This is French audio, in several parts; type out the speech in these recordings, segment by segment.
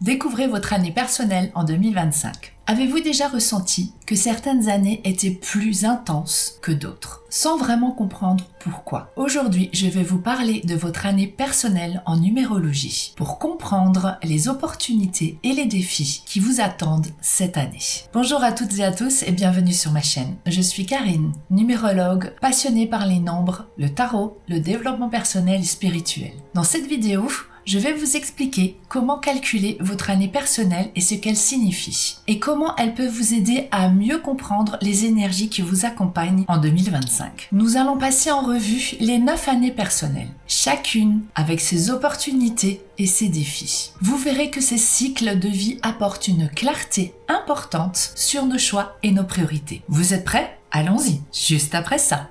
Découvrez votre année personnelle en 2025. Avez-vous déjà ressenti que certaines années étaient plus intenses que d'autres, sans vraiment comprendre pourquoi? Aujourd'hui, je vais vous parler de votre année personnelle en numérologie, pour comprendre les opportunités et les défis qui vous attendent cette année. Bonjour à toutes et à tous et bienvenue sur ma chaîne. Je suis Karine, numérologue, passionnée par les nombres, le tarot, le développement personnel et spirituel. Dans cette vidéo, je vais vous expliquer comment calculer votre année personnelle et ce qu'elle signifie, et comment elle peut vous aider à mieux comprendre les énergies qui vous accompagnent en 2025. Nous allons passer en revue les 9 années personnelles, chacune avec ses opportunités et ses défis. Vous verrez que ces cycles de vie apportent une clarté importante sur nos choix et nos priorités. Vous êtes prêts? Allons-y, juste après ça.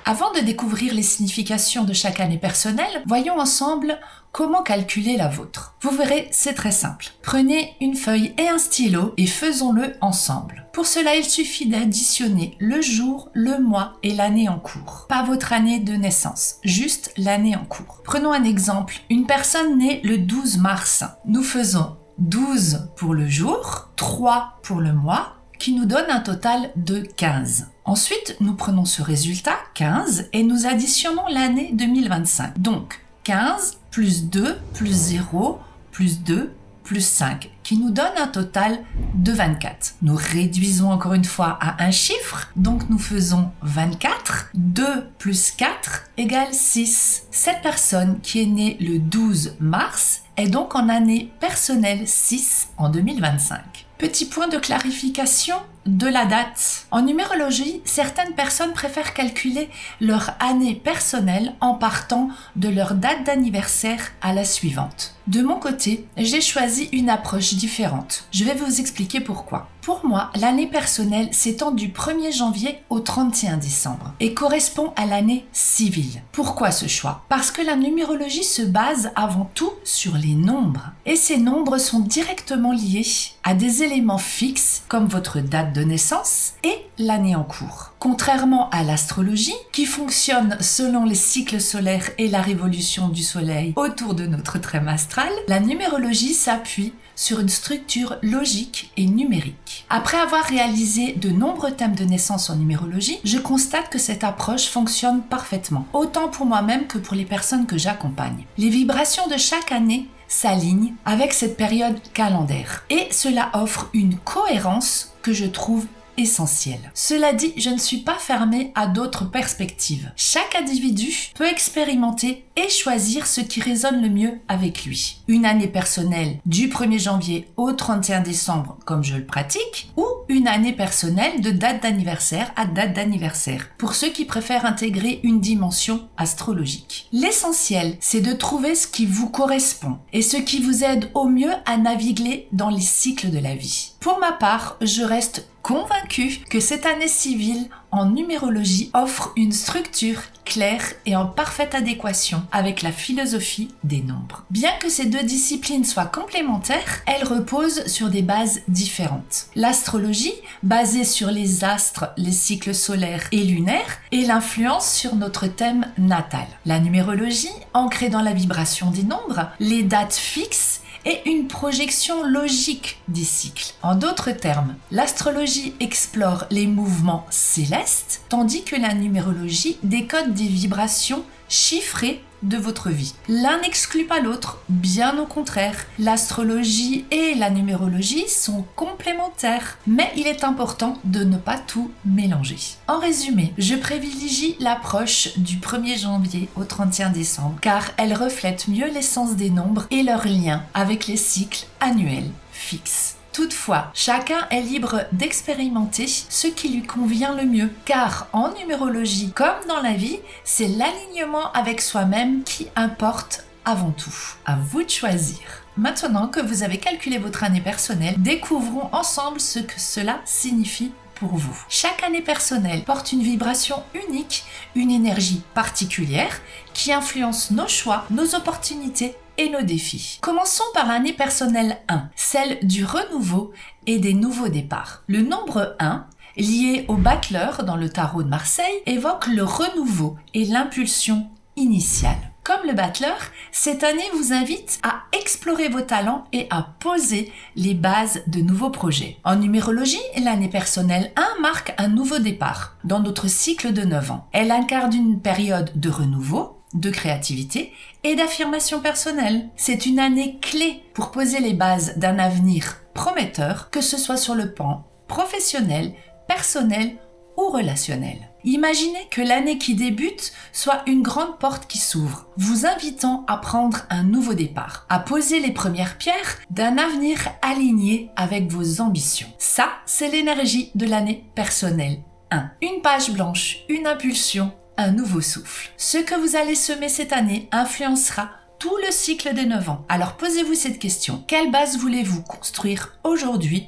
Avant de découvrir les significations de chaque année personnelle, voyons ensemble comment calculer la vôtre. Vous verrez, c'est très simple. Prenez une feuille et un stylo et faisons-le ensemble. Pour cela, il suffit d'additionner le jour, le mois et l'année en cours. Pas votre année de naissance, juste l'année en cours. Prenons un exemple. Une personne née le 12 mars. Nous faisons 12 pour le jour, 3 pour le mois, qui nous donne un total de 15. Ensuite, nous prenons ce résultat, 15, et nous additionnons l'année 2025. Donc, 15 plus 2 plus 0 plus 2 plus 5, qui nous donne un total de 24. Nous réduisons encore une fois à un chiffre, donc nous faisons 24. 2 plus 4 égale 6. Cette personne qui est née le 12 mars est donc en année personnelle 6 en 2025. Petit point de clarification de la date. En numérologie, certaines personnes préfèrent calculer leur année personnelle en partant de leur date d'anniversaire à la suivante. De mon côté, j'ai choisi une approche différente. Je vais vous expliquer pourquoi. Pour moi, l'année personnelle s'étend du 1er janvier au 31 décembre et correspond à l'année civile. Pourquoi ce choix? Parce que la numérologie se base avant tout sur les nombres. Et ces nombres sont directement liés à des éléments fixes comme votre date de naissance et l'année en cours. Contrairement à l'astrologie, qui fonctionne selon les cycles solaires et la révolution du soleil autour de notre thème astral, la numérologie s'appuie sur une structure logique et numérique. Après avoir réalisé de nombreux thèmes de naissance en numérologie, je constate que cette approche fonctionne parfaitement, autant pour moi-même que pour les personnes que j'accompagne. Les vibrations de chaque année s'alignent avec cette période calendaire et cela offre une cohérence que je trouve essentielle. Cela dit, je ne suis pas fermée à d'autres perspectives. Chaque individu peut expérimenter et choisir ce qui résonne le mieux avec lui. Une année personnelle du 1er janvier au 31 décembre comme je le pratique, ou une année personnelle de date d'anniversaire à date d'anniversaire, pour ceux qui préfèrent intégrer une dimension astrologique. L'essentiel, c'est de trouver ce qui vous correspond et ce qui vous aide au mieux à naviguer dans les cycles de la vie. Pour ma part, je reste convaincue que cette année civile en numérologie offre une structure claire et en parfaite adéquation avec la philosophie des nombres. Bien que ces deux disciplines soient complémentaires, elles reposent sur des bases différentes. L'astrologie, basée sur les astres, les cycles solaires et lunaires, et l'influence sur notre thème natal. La numérologie, ancrée dans la vibration des nombres, les dates fixes et une projection logique des cycles. En d'autres termes, l'astrologie explore les mouvements célestes, tandis que la numérologie décode des vibrations chiffrées de votre vie. L'un n'exclut pas l'autre, bien au contraire. L'astrologie et la numérologie sont complémentaires, mais il est important de ne pas tout mélanger. En résumé, je privilégie l'approche du 1er janvier au 31 décembre, car elle reflète mieux l'essence des nombres et leur lien avec les cycles annuels fixes. Toutefois, chacun est libre d'expérimenter ce qui lui convient le mieux, car en numérologie, comme dans la vie, c'est l'alignement avec soi-même qui importe avant tout. À vous de choisir. Maintenant que vous avez calculé votre année personnelle, découvrons ensemble ce que cela signifie pour vous. Chaque année personnelle porte une vibration unique, une énergie particulière qui influence nos choix, nos opportunités et nos défis. Commençons par l'année personnelle 1, celle du renouveau et des nouveaux départs. Le nombre 1, lié au battleur dans le tarot de Marseille, évoque le renouveau et l'impulsion initiale. Comme le battleur, cette année vous invite à explorer vos talents et à poser les bases de nouveaux projets. En numérologie, l'année personnelle 1 marque un nouveau départ dans notre cycle de 9 ans. Elle incarne une période de renouveau, de créativité et d'affirmation personnelle. C'est une année clé pour poser les bases d'un avenir prometteur, que ce soit sur le plan professionnel, personnel ou relationnel. Imaginez que l'année qui débute soit une grande porte qui s'ouvre, vous invitant à prendre un nouveau départ, à poser les premières pierres d'un avenir aligné avec vos ambitions. Ça, c'est l'énergie de l'année personnelle 1. Une page blanche, une impulsion, un nouveau souffle. Ce que vous allez semer cette année influencera tout le cycle des 9 ans. Alors posez-vous cette question. Quelle base voulez-vous construire aujourd'hui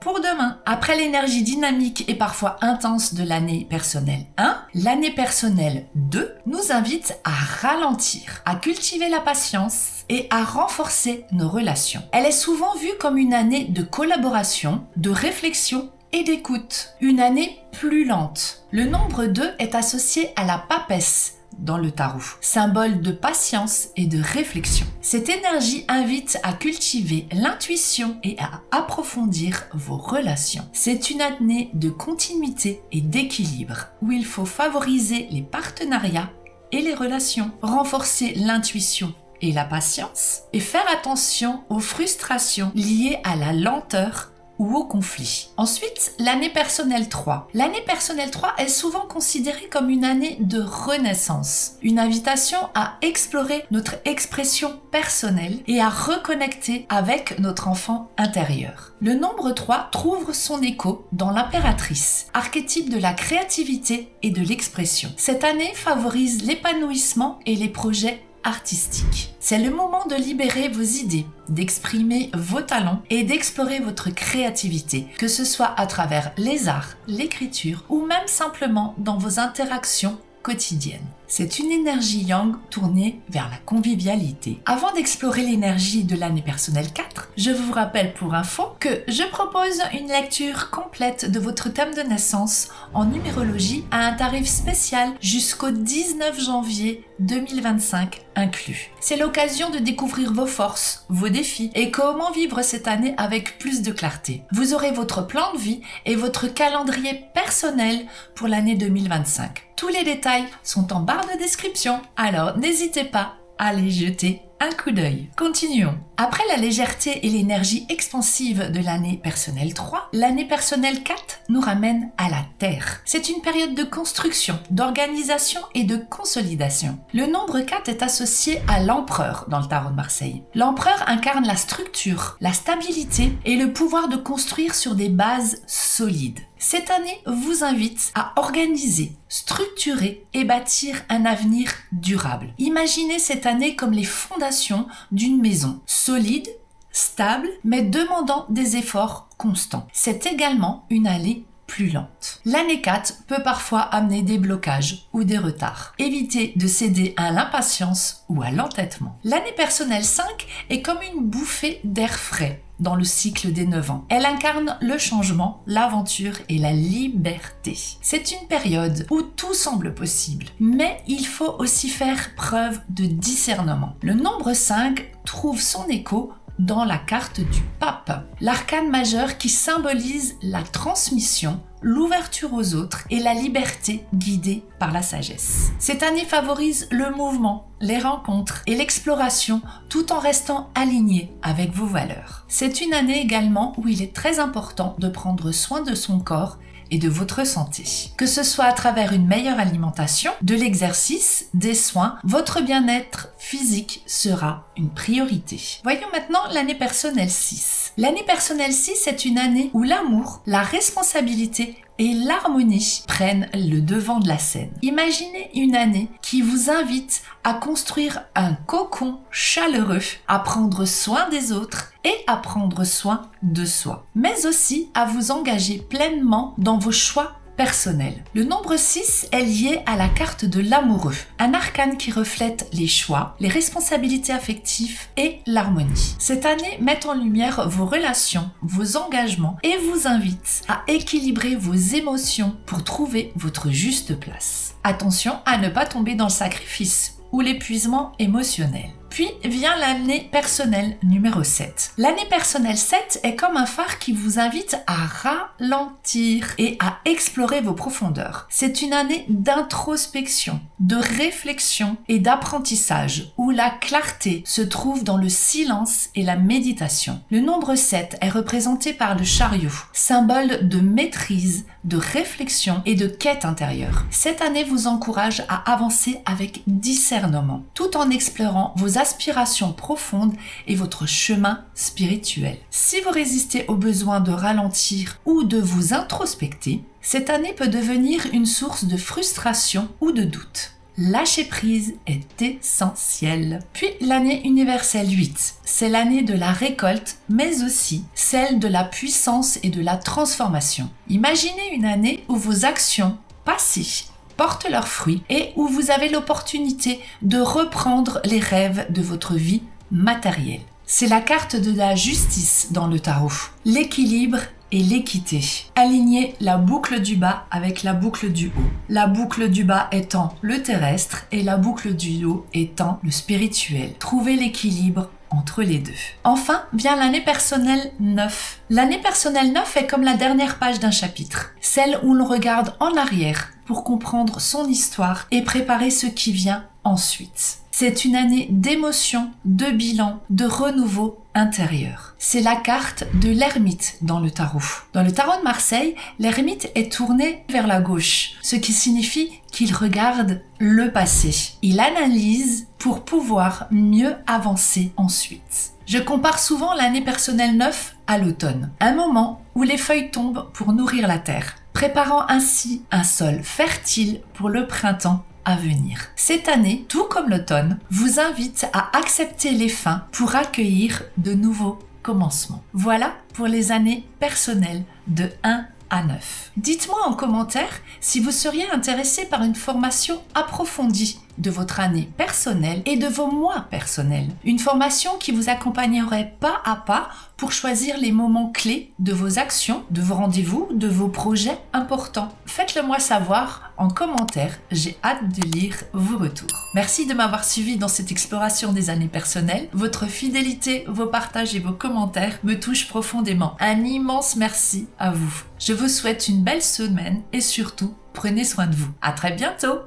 pour demain? Après l'énergie dynamique et parfois intense de l'année personnelle 1, l'année personnelle 2 nous invite à ralentir, à cultiver la patience et à renforcer nos relations. Elle est souvent vue comme une année de collaboration, de réflexion et d'écoute. Une année plus lente. Le nombre 2 est associé à la papesse dans le tarot, symbole de patience et de réflexion. Cette énergie invite à cultiver l'intuition et à approfondir vos relations. C'est une année de continuité et d'équilibre où il faut favoriser les partenariats et les relations, renforcer l'intuition et la patience et faire attention aux frustrations liées à la lenteur ou au conflit. Ensuite, l'année personnelle 3. L'année personnelle 3 est souvent considérée comme une année de renaissance, une invitation à explorer notre expression personnelle et à reconnecter avec notre enfant intérieur. Le nombre 3 trouve son écho dans l'impératrice, archétype de la créativité et de l'expression. Cette année favorise l'épanouissement et les projets artistique. C'est le moment de libérer vos idées, d'exprimer vos talents et d'explorer votre créativité, que ce soit à travers les arts, l'écriture ou même simplement dans vos interactions quotidiennes. C'est une énergie yang tournée vers la convivialité. Avant d'explorer l'énergie de l'année personnelle 4, je vous rappelle pour info que je propose une lecture complète de votre thème de naissance en numérologie à un tarif spécial jusqu'au 19 janvier 2025 inclus. C'est l'occasion de découvrir vos forces, vos défis et comment vivre cette année avec plus de clarté. Vous aurez votre plan de vie et votre calendrier personnel pour l'année 2025. Tous les détails sont en barre de description, alors n'hésitez pas à aller jeter un coup d'œil. Continuons. Après la légèreté et l'énergie expansive de l'année personnelle 3, l'année personnelle 4 nous ramène à la Terre. C'est une période de construction, d'organisation et de consolidation. Le nombre 4 est associé à l'empereur dans le tarot de Marseille. L'empereur incarne la structure, la stabilité et le pouvoir de construire sur des bases solides. Cette année vous invite à organiser, structurer et bâtir un avenir durable. Imaginez cette année comme les fondations d'une maison solide, stable, mais demandant des efforts constants. C'est également une année plus lente. L'année 4 peut parfois amener des blocages ou des retards. Évitez de céder à l'impatience ou à l'entêtement. L'année personnelle 5 est comme une bouffée d'air frais dans le cycle des 9 ans. Elle incarne le changement, l'aventure et la liberté. C'est une période où tout semble possible, mais il faut aussi faire preuve de discernement. Le nombre 5 trouve son écho dans la carte du pape, l'arcane majeur qui symbolise la transmission, l'ouverture aux autres et la liberté guidée par la sagesse. Cette année favorise le mouvement, les rencontres et l'exploration tout en restant aligné avec vos valeurs. C'est une année également où il est très important de prendre soin de son corps et de votre santé. Que ce soit à travers une meilleure alimentation, de l'exercice, des soins, votre bien-être physique sera une priorité. Voyons maintenant l'année personnelle 6. L'année personnelle 6 est une année où l'amour, la responsabilité et l'harmonie prennent le devant de la scène. Imaginez une année qui vous invite à construire un cocon chaleureux, à prendre soin des autres et à prendre soin de soi, mais aussi à vous engager pleinement dans vos choix personnels. Le nombre 6 est lié à la carte de l'amoureux, un arcane qui reflète les choix, les responsabilités affectives et l'harmonie. Cette année met en lumière vos relations, vos engagements et vous invite à équilibrer vos émotions pour trouver votre juste place. Attention à ne pas tomber dans le sacrifice ou l'épuisement émotionnel. Puis vient l'année personnelle numéro 7. L'année personnelle 7 est comme un phare qui vous invite à ralentir et à explorer vos profondeurs. C'est une année d'introspection, de réflexion et d'apprentissage où la clarté se trouve dans le silence et la méditation. Le nombre 7 est représenté par le chariot, symbole de maîtrise, de réflexion et de quête intérieure. Cette année vous encourage à avancer avec discernement, tout en explorant vos aspirations profondes et votre chemin spirituel. Si vous résistez au besoin de ralentir ou de vous introspecter, cette année peut devenir une source de frustration ou de doute. Lâcher prise est essentiel. Puis l'année universelle 8, c'est l'année de la récolte, mais aussi celle de la puissance et de la transformation. Imaginez une année où vos actions passées portent leurs fruits et où vous avez l'opportunité de reprendre les rêves de votre vie matérielle. C'est la carte de la justice dans le tarot, l'équilibre et l'équité. Alignez la boucle du bas avec la boucle du haut. La boucle du bas étant le terrestre et la boucle du haut étant le spirituel. Trouvez l'équilibre entre les deux. Enfin, vient l'année personnelle 9. L'année personnelle 9 est comme la dernière page d'un chapitre, celle où l'on regarde en arrière pour comprendre son histoire et préparer ce qui vient ensuite. C'est une année d'émotion, de bilan, de renouveau intérieur. C'est la carte de l'ermite dans le tarot. Dans le tarot de Marseille, l'ermite est tourné vers la gauche, ce qui signifie qu'il regarde le passé. Il analyse pour pouvoir mieux avancer ensuite. Je compare souvent l'année personnelle 9 à l'automne, un moment où les feuilles tombent pour nourrir la terre, préparant ainsi un sol fertile pour le printemps à venir. Cette année, tout comme l'automne, vous invite à accepter les fins pour accueillir de nouveaux commencements. Voilà pour les années personnelles de 1 à 9. Dites-moi en commentaire si vous seriez intéressé par une formation approfondie de votre année personnelle et de vos mois personnels. Une formation qui vous accompagnerait pas à pas pour choisir les moments clés de vos actions, de vos rendez-vous, de vos projets importants. Faites-le moi savoir en commentaire, j'ai hâte de lire vos retours. Merci de m'avoir suivi dans cette exploration des années personnelles. Votre fidélité, vos partages et vos commentaires me touchent profondément. Un immense merci à vous. Je vous souhaite une belle semaine et surtout, prenez soin de vous. À très bientôt.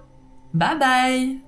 Bye bye!